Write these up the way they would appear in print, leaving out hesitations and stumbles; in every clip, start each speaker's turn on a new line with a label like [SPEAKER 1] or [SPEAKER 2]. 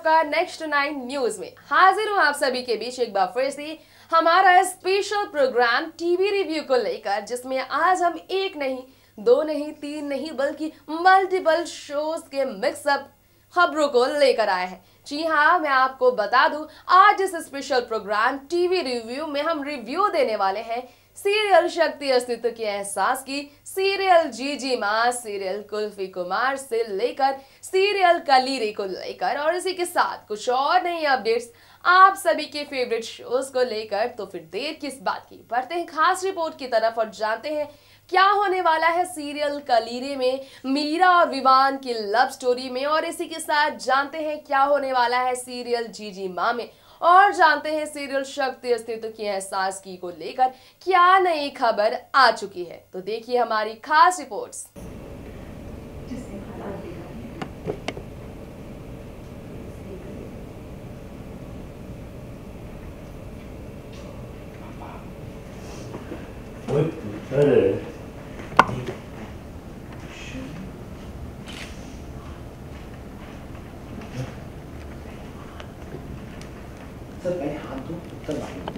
[SPEAKER 1] आपका next 9 news में हाजिर हूं आप सभी के बीच एक बार फिर से हमारा स्पेशल प्रोग्राम टीवी रिव्यू को लेकर, जिसमें आज हम एक नहीं, दो नहीं, तीन नहीं बल्कि मल्टीपल शोज के मिक्सअप खबरों को लेकर आए हैं। जी हाँ, मैं आपको बता दूं, आज इस स्पेशल प्रोग्राम टीवी रिव्यू में हम रिव्यू देने वाले हैं सीरियल शक्ति अस्तित्व के एहसास की, सीरियल जीजी माँ, सीरियल कुल्फी कुमार से लेकर सीरियल कलीरे को लेकर, और इसी के साथ कुछ और नई अपडेट्स आप सभी के फेवरेट शोज को लेकर। तो फिर देर किस बात की, बढ़ते हैं खास रिपोर्ट की तरफ और जानते हैं क्या होने वाला है सीरियल कलीरे में मीरा और विवान की लव स्टोरी में, और इसी के साथ जानते हैं क्या होने वाला है सीरियल जीजी माँ में, और जानते हैं सीरियल शक्ति अस्तित्व की एहसास की को लेकर क्या नई खबर आ चुकी है। तो देखिए हमारी खास रिपोर्ट्स।
[SPEAKER 2] सर पहले हाथ दो, उत्तर मांगो।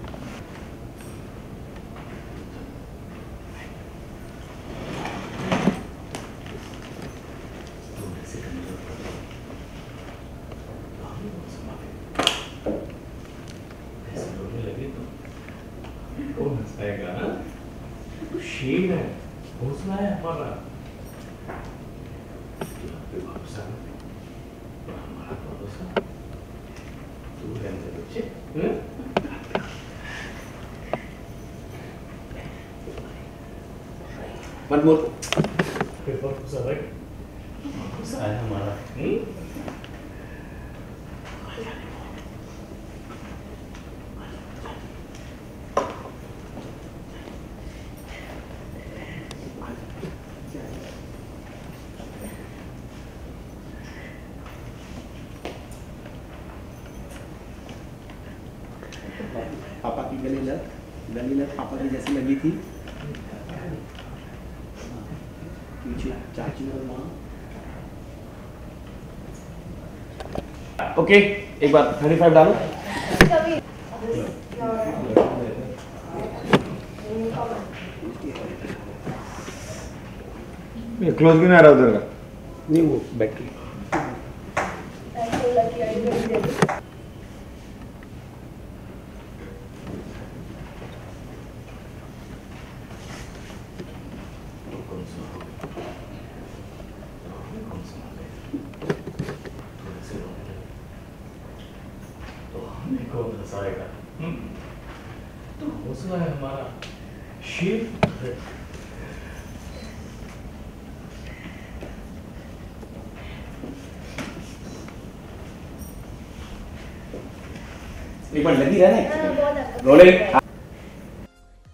[SPEAKER 3] ऐसे रोने लगे तो कौन हंसाएगा? तो शेर है, हौसला है हमारा। पे भरोसा और हमारा भरोसा तू रहने बच्चे।
[SPEAKER 2] मत बोल।
[SPEAKER 3] भरोसा है हमारा।
[SPEAKER 2] पापा की गली लग पापा की जैसी लगी थी। पीछे चाची और माँ। ओके, एक बार 35 डालो।
[SPEAKER 4] क्लोज क्यों नहीं आ रहा उधर का?
[SPEAKER 2] नहीं, वो बैटरी।
[SPEAKER 3] कौन हंसाएगा? तो हौसला है हमारा, शेर है।
[SPEAKER 2] एक बार लगी रहना। रोलिंग।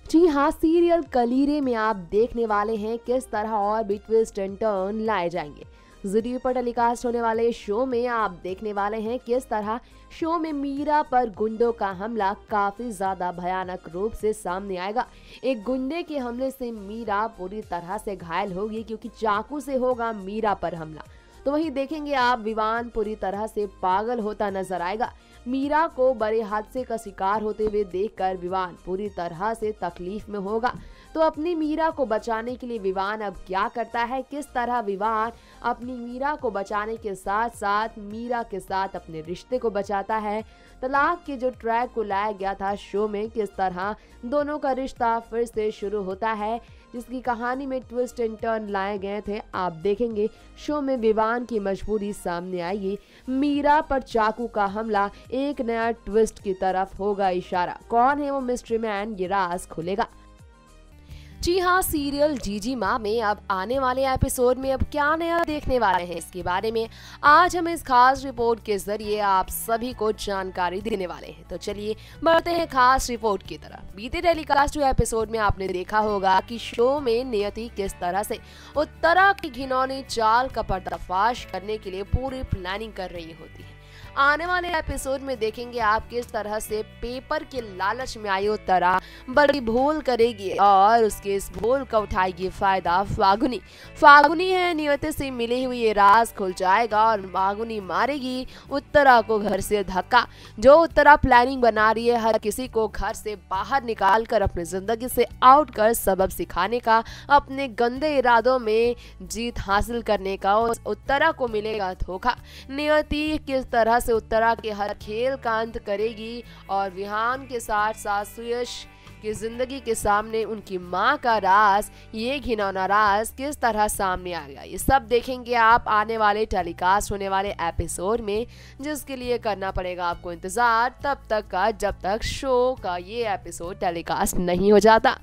[SPEAKER 1] जी हाँ, सीरियल कलीरे में आप देखने वाले हैं किस तरह और भी ट्विस्ट एंड टर्न लाए जाएंगे। ज़ी पर टेलीकास्ट होने वाले शो में आप देखने वाले हैं किस तरह शो में मीरा पर गुंडों का हमला काफी ज्यादा भयानक रूप से सामने आएगा। एक गुंडे के हमले से मीरा पूरी तरह से घायल होगी, क्योंकि चाकू से होगा मीरा पर हमला। तो वहीं देखेंगे आप विवान पूरी तरह से पागल होता नजर आएगा। मीरा को बड़े हादसे का शिकार होते हुए देखकर विवान पूरी तरह से तकलीफ में होगा। तो अपनी मीरा को बचाने के लिए विवान अब क्या करता है, किस तरह विवान अपनी मीरा को बचाने के साथ साथ मीरा के साथ अपने रिश्ते को बचाता है। तलाक के जो ट्रैक को लाया गया था शो में, किस तरह दोनों का रिश्ता फिर से शुरू होता है, जिसकी कहानी में ट्विस्ट एंड टर्न लाए गए थे। आप देखेंगे शो में विवान की मजबूरी सामने आएगी। मीरा पर चाकू का हमला एक नया ट्विस्ट की तरफ होगा इशारा। कौन है वो मिस्ट्री मैन, ये राज खुलेगा। जी हाँ, सीरियल जीजी माँ में अब आने वाले एपिसोड में अब क्या नया देखने वाले हैं, इसके बारे में आज हम इस खास रिपोर्ट के जरिए आप सभी को जानकारी देने वाले हैं। तो चलिए बढ़ते हैं खास रिपोर्ट की तरफ। बीते टेलीकास्ट हुए एपिसोड में आपने देखा होगा कि शो में नियति किस तरह से उत्तरा की घिनौनी चाल का पर्दाफाश करने के लिए पूरी प्लानिंग कर रही होती है। आने वाले एपिसोड में देखेंगे आप किस तरह से पेपर के लालच में आई उत्तरा बड़ी भूल करेगी और उसके इस भूल का उठाएगी फायदा फागुनी है नियति से मिली हुई ये राज खुल जाएगा और फागुनी मारेगी उत्तरा को घर से धक्का। जो उत्तरा प्लानिंग बना रही है हर किसी को घर से बाहर निकाल कर अपनी जिंदगी से आउट कर सबक सिखाने का, अपने गंदे इरादों में जीत हासिल करने का, उस उत्तरा को मिलेगा धोखा। नियति किस तरह से उत्तरा के हर खेल का अंत करेगी और विहान के साथ साथ सुयश की जिंदगी के सामने उनकी मां का राज, ये घिनौना राज किस तरह सामने आ गया, ये सब देखेंगे आप आने वाले टेलीकास्ट होने वाले एपिसोड में, जिसके लिए करना पड़ेगा आपको इंतजार तब तक का जब तक शो का ये एपिसोड टेलीकास्ट नहीं हो जाता।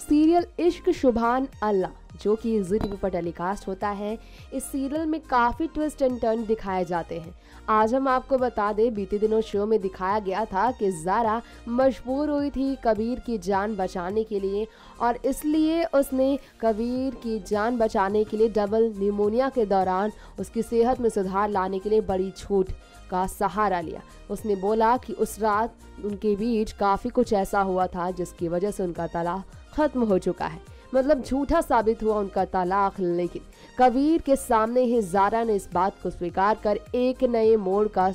[SPEAKER 1] सीरियल इश्क शुभान अल्लाह जो कि जी टीवी पर टेलीकास्ट होता है, इस सीरियल में काफ़ी ट्विस्ट एंड टर्न दिखाए जाते हैं। आज हम आपको बता दें बीते दिनों शो में दिखाया गया था कि ज़ारा मजबूर हुई थी कबीर की जान बचाने के लिए और इसलिए उसने कबीर की जान बचाने के लिए डबल निमोनिया के दौरान उसकी सेहत में सुधार लाने के लिए बड़ी छूट का सहारा लिया। उसने बोला कि उस रात उनके बीच काफ़ी कुछ ऐसा हुआ था जिसकी वजह से उनका तलाक खत्म हो चुका है, मतलब झूठा साबित हुआ उनका तलाक। लेकिन कबीर के सामने ही ज़ारा ने इस बात को स्वीकार कर एक नए मोड़ का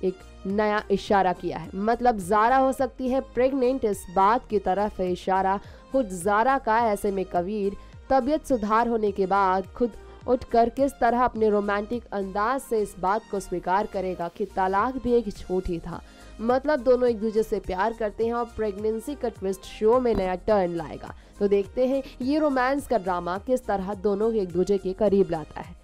[SPEAKER 1] एक नया इशारा किया है, मतलब ज़ारा हो सकती है प्रेग्नेंट, इस बात की तरफ है इशारा खुद ज़ारा का। ऐसे में कबीर तबीयत सुधार होने के बाद खुद उठकर किस तरह अपने रोमांटिक अंदाज से इस बात को स्वीकार करेगा कि तलाक भी एक झूठ ही था, मतलब दोनों एक दूसरे से प्यार करते हैं और प्रेगनेंसी का ट्विस्ट शो में नया टर्न लाएगा। तो देखते हैं ये रोमांस का ड्रामा किस तरह दोनों एक दूसरे के करीब लाता है।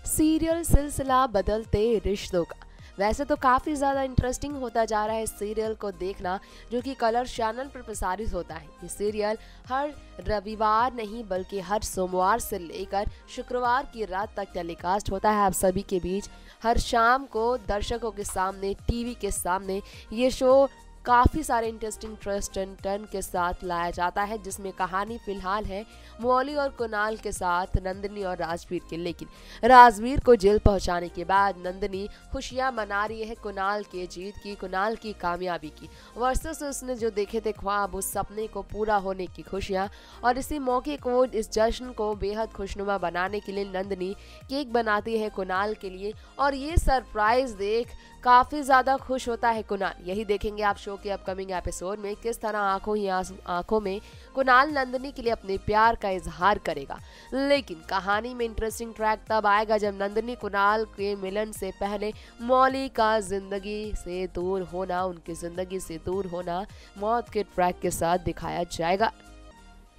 [SPEAKER 1] सीरियल सिलसिला बदलते रिश्तों का वैसे तो काफ़ी ज़्यादा इंटरेस्टिंग होता जा रहा है इस सीरियल को देखना, जो कि कलर चैनल पर प्रसारित होता है। ये सीरियल हर रविवार नहीं बल्कि हर सोमवार से लेकर शुक्रवार की रात तक टेलीकास्ट होता है आप सभी के बीच। हर शाम को दर्शकों के सामने टीवी के सामने ये शो काफ़ी सारे इंटरेस्टिंग ट्विस्ट एंड टर्न के साथ लाया जाता है, जिसमें कहानी फिलहाल है मौली और कुणाल के साथ नंदिनी और राजवीर के। लेकिन राजवीर को जेल पहुंचाने के बाद नंदिनी खुशियां मना रही है कुणाल के जीत की, कुणाल की कामयाबी की, वर्सेस उसने जो देखे थे ख्वाब, उस सपने को पूरा होने की खुशियां। और इसी मौके को, इस जश्न को बेहद खुशनुमा बनाने के लिए नंदिनी केक बनाती है कुणाल के लिए और ये सरप्राइज देख काफ़ी ज़्यादा खुश होता है कुणाल। यही देखेंगे आप शो के अपकमिंग एपिसोड में किस तरह आंखों में कुणाल नंदिनी के लिए अपने प्यार का इजहार करेगा। लेकिन कहानी में इंटरेस्टिंग ट्रैक तब आएगा जब नंदिनी कुणाल के मिलन से पहले मौली का जिंदगी से दूर होना, उनकी जिंदगी से दूर होना मौत के ट्रैक के साथ दिखाया जाएगा।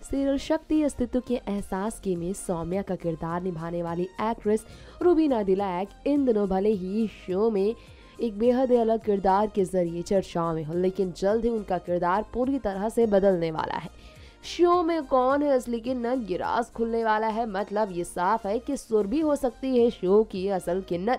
[SPEAKER 1] सीरियल शक्ति अस्तित्व के एहसास की में सौम्या का किरदार निभाने वाली एक्ट्रेस रुबीना दिलैक इन दिनों भले ही शो में एक बेहद अलग किरदार के जरिए चर्चाओं में हो, लेकिन जल्द ही उनका किरदार पूरी तरह से बदलने वाला है। शो में कौन है असली किन्नर, ये राज खुलने वाला है। मतलब ये साफ है कि सुरभि हो सकती है शो की असल किन्नर,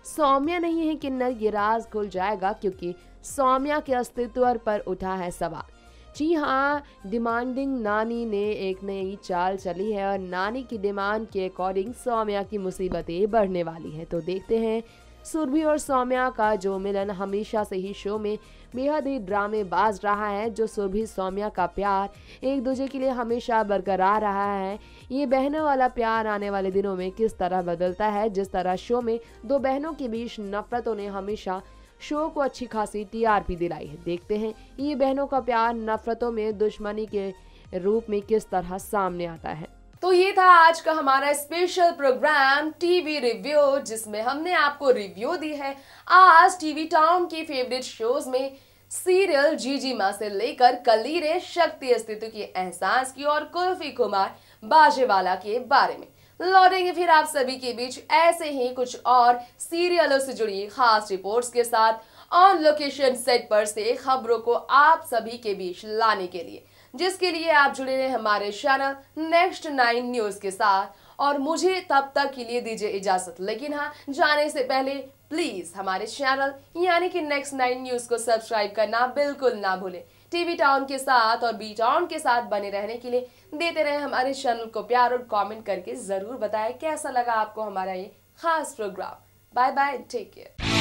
[SPEAKER 1] सौम्या नहीं है किन्नर। ये राज खुल जाएगा क्योंकि सौम्या के अस्तित्व पर उठा है सवाल। जी हाँ, डिमांडिंग नानी ने एक नई चाल चली है और नानी की डिमांड के अकॉर्डिंग सौम्या की मुसीबतें बढ़ने वाली है। तो देखते हैं सुरभि और सौम्या का जो मिलन हमेशा से ही शो में बेहद ही ड्रामेबाज रहा है, जो सुरभि सौम्या का प्यार एक दूसरे के लिए हमेशा बरकरार रहा है, ये बहनों वाला प्यार आने वाले दिनों में किस तरह बदलता है। जिस तरह शो में दो बहनों के बीच नफरतों ने हमेशा शो को अच्छी खासी टीआरपी दिलाई है, देखते हैं ये बहनों का प्यार नफरतों में दुश्मनी के रूप में किस तरह सामने आता है। तो ये था आज का हमारा स्पेशल प्रोग्राम टीवी रिव्यू, जिसमें हमने आपको रिव्यू दी है आज टीवी टाउन की फेवरेट शोज में सीरियल जीजी माँ से लेकर कलीरे शक्ति अस्तित्व के एहसास की और कुल्फी कुमार बाजेवाला के बारे में। लौटेंगे फिर आप सभी के बीच ऐसे ही कुछ और सीरियलों से जुड़ी खास रिपोर्ट्स के साथ, ऑन लोकेशन सेट पर से खबरों को आप सभी के बीच लाने के लिए, जिसके लिए आप जुड़े रहे हमारे चैनल नेक्स्ट 9 न्यूज के साथ। और मुझे तब तक के लिए दीजिए इजाजत, लेकिन हाँ, जाने से पहले प्लीज हमारे चैनल यानी कि नेक्स्ट 9 न्यूज को सब्सक्राइब करना बिल्कुल ना भूलें। टीवी टाउन के साथ और बी टाउन के साथ बने रहने के लिए देते रहे हमारे चैनल को प्यार और कमेंट करके जरूर बताएं कैसा लगा आपको हमारा ये खास programme. Bye bye, take care.